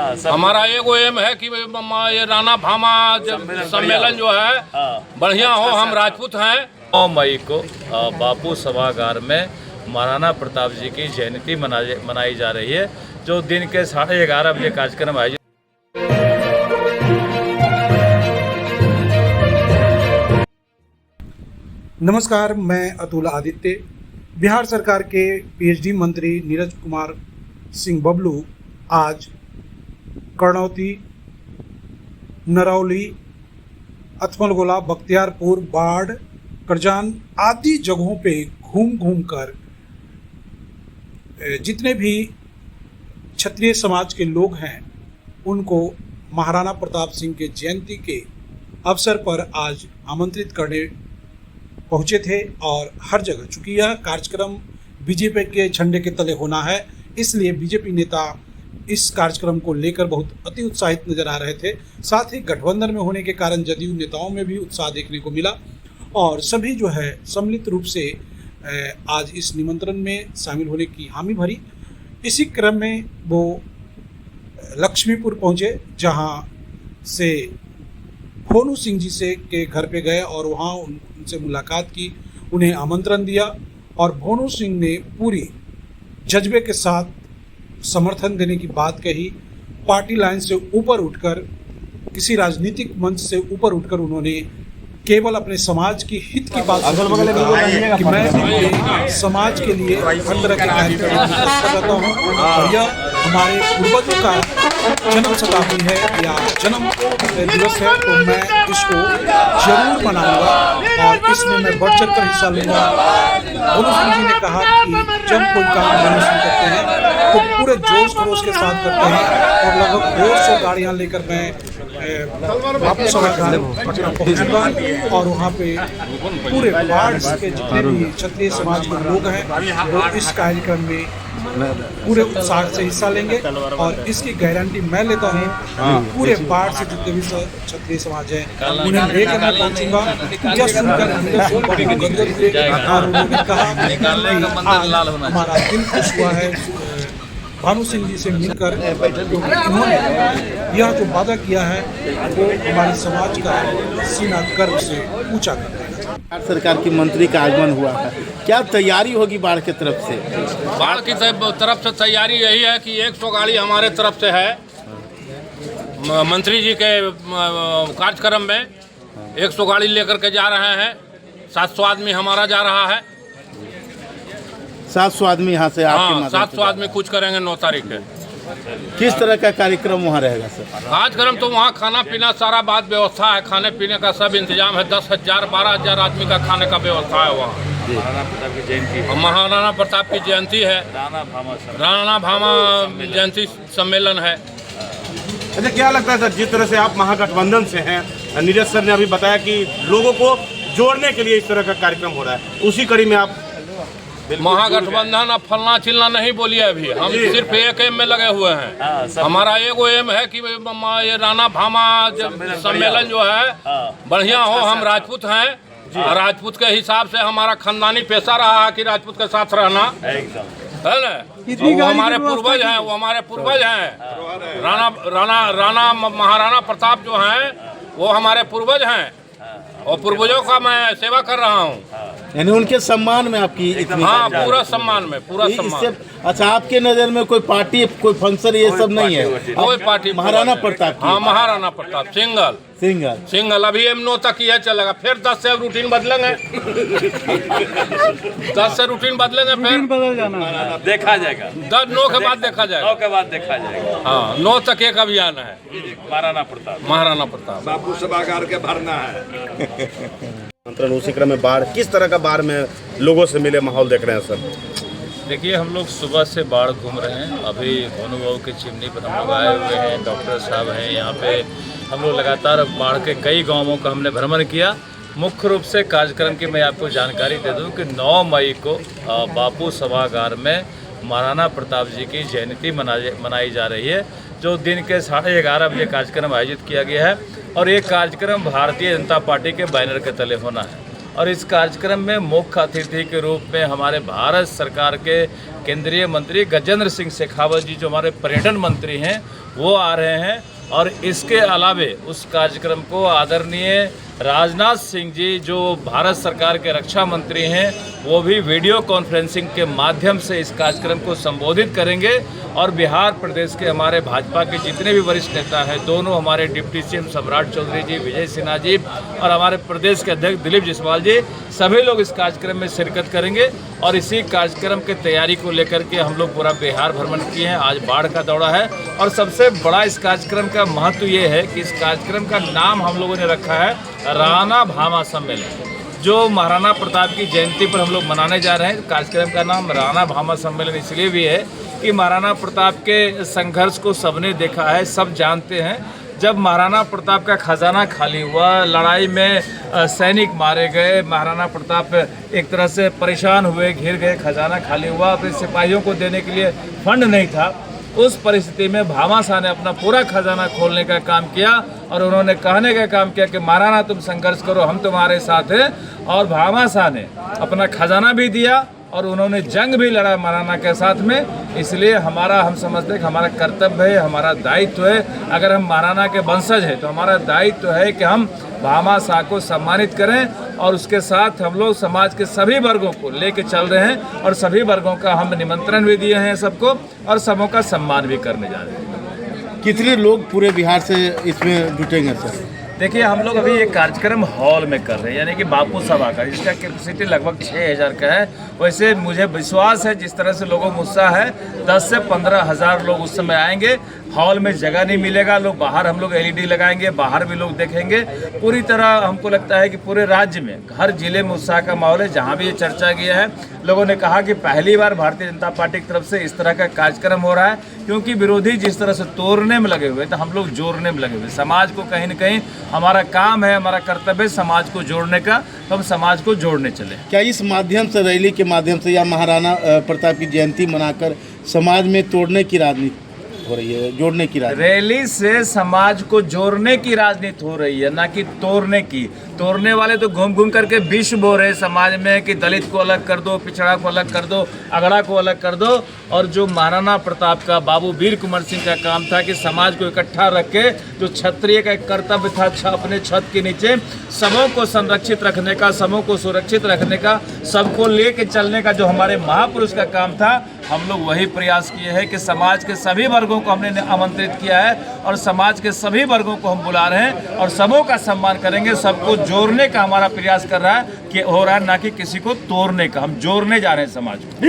हमारा एगो एम है कि ये राणा भामा सम्मेलन जो है बढ़िया हो। हम राजपूत हैं। 9 मई को बापू सभागार में महाराणा प्रताप जी की जयंती मनाई जा रही है, जो दिन के 11:30 बजे कार्यक्रम आयोजित। नमस्कार, मैं अतुल आदित्य। बिहार सरकार के पीएचडी मंत्री नीरज कुमार सिंह बबलू आज कर्णौती, नरौली, अथमलगोला, बख्तियारपुर, बाढ़, करजान आदि जगहों पे घूम कर जितने भी क्षत्रिय समाज के लोग हैं उनको महाराणा प्रताप सिंह के जयंती के अवसर पर आज आमंत्रित करने पहुंचे थे। और हर जगह, चूंकि यह कार्यक्रम बीजेपी के झंडे के तले होना है, इसलिए बीजेपी नेता इस कार्यक्रम को लेकर बहुत अति उत्साहित नजर आ रहे थे। साथ ही गठबंधन में होने के कारण जदयू नेताओं में भी उत्साह देखने को मिला और सभी जो है सम्मिलित रूप से आज इस निमंत्रण में शामिल होने की हामी भरी। इसी क्रम में वो लक्ष्मीपुर पहुंचे, जहां से भोनू सिंह जी से के घर पे गए और वहाँ उनसे मुलाकात की, उन्हें आमंत्रण दिया और भोनू सिंह ने पूरी जज्बे के साथ समर्थन देने की बात कही। पार्टी लाइन से ऊपर उठकर, किसी राजनीतिक मंच से ऊपर उठकर उन्होंने केवल अपने समाज की हित की बात कि मैं अपने समाज के लिए हर तरह के कार्यक्रम करता हूँ और यह हमारे पूर्वजों का जन्म शताब्दी है या जन्म दिवस है, तो मैं इसको जरूर मनाऊंगा और इसमें मैं बढ़ चढ़ कर हिस्सा लूंगा। भोनू सिंह जी ने कहा कि जब कोई काम भोनू सिंह करते हैं तो पूरे जोश खरोश के साथ करते हैं और लगभग 200 गाड़ियाँ लेकर मैं बापू सभागार पटना पहुँचूंगा और वहाँ पे पूरे बाढ़ के जितने भी क्षत्रिय समाज के लोग हैं वो इस कार्यक्रम में पूरे उत्साह से हिस्सा लेंगे और इसकी गारंटी मैं लेता हूँ। पूरे बाढ़ से जितने भी क्षत्रिय समाज है उन्हें लेकर मैं पहुँचूंगा। यह सुनकर उन्होंने कहा हमारा दिल खुश हुआ है भानु सिंह जी से मिलकर, उन्होंने यह जो वादा किया है वो हमारे समाज का सीना गर्व से ऊंचा कर देगा। सरकार की मंत्री का आगमन हुआ है, क्या तैयारी होगी बाढ़ की तरफ से? बाढ़ की तरफ से तैयारी यही है कि 100 गाड़ी हमारे तरफ से है। मंत्री जी के कार्यक्रम में 100 गाड़ी लेकर के जा रहे हैं। 700 आदमी हमारा जा रहा है। 700 आदमी यहाँ से आपके 700 आदमी कुछ करेंगे 9 तारीख के। किस तरह का कार्यक्रम वहाँ रहेगा सर? कार्यक्रम तो वहाँ खाना पीना सारा बात व्यवस्था है, खाने पीने का सब इंतजाम है। 10,000 12,000 आदमी का खाने का व्यवस्था है वहाँ। महाराणा प्रताप की जयंती, महाराणा प्रताप की जयंती है, राणा भामा जयंती सम्मेलन है। अच्छा, क्या लगता है सर, जिस तरह से आप महागठबंधन से हैं, नीरज सर ने अभी बताया कि लोगों को जोड़ने के लिए इस तरह का कार्यक्रम हो रहा है, उसी कड़ी में आप महागठबंधन अब फलना चिलना नहीं बोलिए। अभी हम सिर्फ एक एम में लगे हुए हैं। हमारा एगो एम है कि ये राणा भामा सम्मेलन जो है बढ़िया हो। हम राजपूत हैं, राजपूत के हिसाब से हमारा खानदानी पेशा रहा है कि राजपूत के साथ रहना है ना। वो हमारे पूर्वज हैं, वो हमारे पूर्वज हैं। राणा महाराणा प्रताप जो हैं वो हमारे पूर्वज हैं और पूर्वजों का मैं सेवा कर रहा हूँ। यानी उनके सम्मान में आपकी इतनी? हाँ, पूरा सम्मान में, पूरा सम्मान। अच्छा, आपके नज़र में कोई पार्टी, कोई फंक्शन ये सब नहीं है? कोई पार्टी महाराणा प्रताप? हाँ, महाराणा प्रताप सिंगल अभी M9 तक ही है, चलेगा। फिर 10 से रूटीन बदलेंगे। 10 से रूटीन बदलेंगे, फिर बदल जाना, देखा जाएगा। 9 के बाद देखा जाएगा। 9 के बाद देखा जाएगा। हाँ, 9 तक एक अभियान है। महाराणा प्रताप बापू सभागार के भरना है। उसी क्रम में बाढ़, किस तरह का बाढ़ में लोगों से मिले माहौल देख रहे हैं सर? देखिए, हम लोग सुबह से बाढ़ घूम रहे हैं। अभी भोनू बाबू की चिमनी पर हम लोग आए हुए हैं। डॉक्टर साहब हैं यहाँ पे। हम लोग लगातार बाढ़ के कई गांवों का हमने भ्रमण किया। मुख्य रूप से कार्यक्रम की मैं आपको जानकारी दे दूं कि 9 मई को बापू सभागार में महाराणा प्रताप जी की जयंती मनाई जा रही है, जो दिन के 11:30 बजे कार्यक्रम आयोजित किया गया है। और ये कार्यक्रम भारतीय जनता पार्टी के बैनर के तले होना है। और इस कार्यक्रम में मुख्य अतिथि के रूप में हमारे भारत सरकार के केंद्रीय मंत्री गजेंद्र सिंह शेखावत जी जो हमारे पर्यटन मंत्री हैं वो आ रहे हैं। और इसके अलावे उस कार्यक्रम को आदरणीय राजनाथ सिंह जी जो भारत सरकार के रक्षा मंत्री हैं वो भी वीडियो कॉन्फ्रेंसिंग के माध्यम से इस कार्यक्रम को संबोधित करेंगे। और बिहार प्रदेश के हमारे भाजपा के जितने भी वरिष्ठ नेता हैं, दोनों हमारे डिप्टी सीएम सम्राट चौधरी जी, विजय सिन्हा जी और हमारे प्रदेश के अध्यक्ष दिलीप जायसवाल जी, सभी लोग इस कार्यक्रम में शिरकत करेंगे। और इसी कार्यक्रम की तैयारी को लेकर के हम लोग पूरा बिहार भ्रमण किए हैं। आज बाढ़ का दौरा है और सबसे बड़ा इस कार्यक्रम का महत्व ये है कि इस कार्यक्रम का नाम हम लोगों ने रखा है राणा भामा सम्मेलन, जो महाराणा प्रताप की जयंती पर हम लोग मनाने जा रहे हैं। कार्यक्रम का नाम राणा भामा सम्मेलन इसलिए भी है कि महाराणा प्रताप के संघर्ष को सबने देखा है, सब जानते हैं। जब महाराणा प्रताप का खजाना खाली हुआ, लड़ाई में सैनिक मारे गए, महाराणा प्रताप एक तरह से परेशान हुए, घिर गए, खजाना खाली हुआ, अपने सिपाहियों को देने के लिए फंड नहीं था। उस परिस्थिति में भामा शाह ने अपना पूरा खजाना खोलने का काम किया और उन्होंने कहने का काम किया कि महाराणा तुम संघर्ष करो, हम तुम्हारे साथ हैं। और भामा शाह ने अपना खजाना भी दिया और उन्होंने जंग भी लड़ा महाराणा के साथ में। इसलिए हम समझते हैं कि हमारा कर्तव्य है, हमारा दायित्व है, अगर हम महाराणा के वंशज हैं तो हमारा दायित्व है कि हम भामा शाह को सम्मानित करें। और उसके साथ हम लोग समाज के सभी वर्गों को लेके चल रहे हैं और सभी वर्गों का हम निमंत्रण भी दिए हैं सबको, और सबों का सम्मान भी करने जा रहे हैं। कितने लोग पूरे बिहार से इसमें जुटेंगे सर? देखिए, हम लोग अभी एक कार्यक्रम हॉल में कर रहे हैं, यानी कि बापू सभा का, जिसका कैपेसिटी लगभग 6000 का है। वैसे मुझे विश्वास है जिस तरह से लोगों में उत्साह है, 10 से 15 हज़ार लोग उस समय आएंगे। हॉल में जगह नहीं मिलेगा, लोग बाहर हम लोग LED लगाएंगे, बाहर भी लोग देखेंगे। पूरी तरह हमको लगता है कि पूरे राज्य में हर जिले में उत्साह का माहौल है। जहाँ भी ये चर्चा किया है, लोगों ने कहा कि पहली बार भारतीय जनता पार्टी की तरफ से इस तरह का कार्यक्रम हो रहा है, क्योंकि विरोधी जिस तरह से तोड़ने में लगे हुए तो हम लोग जोड़ने में लगे हुए। समाज को कहीं न कहीं हमारा काम है, हमारा कर्तव्य है समाज को जोड़ने का, तो हम समाज को जोड़ने चले। क्या इस माध्यम से, रैली के माध्यम से या महाराणा प्रताप की जयंती मनाकर समाज में तोड़ने की राजनीति हो रही है, जोड़ने की राजनीति? रैली से समाज को जोड़ने की राजनीति हो रही है, ना कि तोड़ने की। तोड़ने वाले तो घूम घूम करके विष बो रहे समाज में कि दलित को अलग कर दो, पिछड़ा को अलग कर दो, अगड़ा को अलग कर दो। और जो महाराणा प्रताप का, बाबू वीर कुंवर सिंह का काम था कि समाज को इकट्ठा रख के, जो क्षत्रिय का एक कर्तव्य था अपने छत के नीचे सबों को संरक्षित रखने का, सबों को सुरक्षित रखने का, सबको लेके चलने का जो हमारे महापुरुष का काम था, हम लोग वही प्रयास किए हैं कि समाज के सभी वर्गों को हमने आमंत्रित किया है और समाज के सभी वर्गों को हम बुला रहे हैं और सबों का सम्मान करेंगे। सबको जोड़ने का हमारा प्रयास कर रहा है कि हो रहा है, ना कि किसी को तोड़ने का। हम जोड़ने जा रहे हैं समाज को।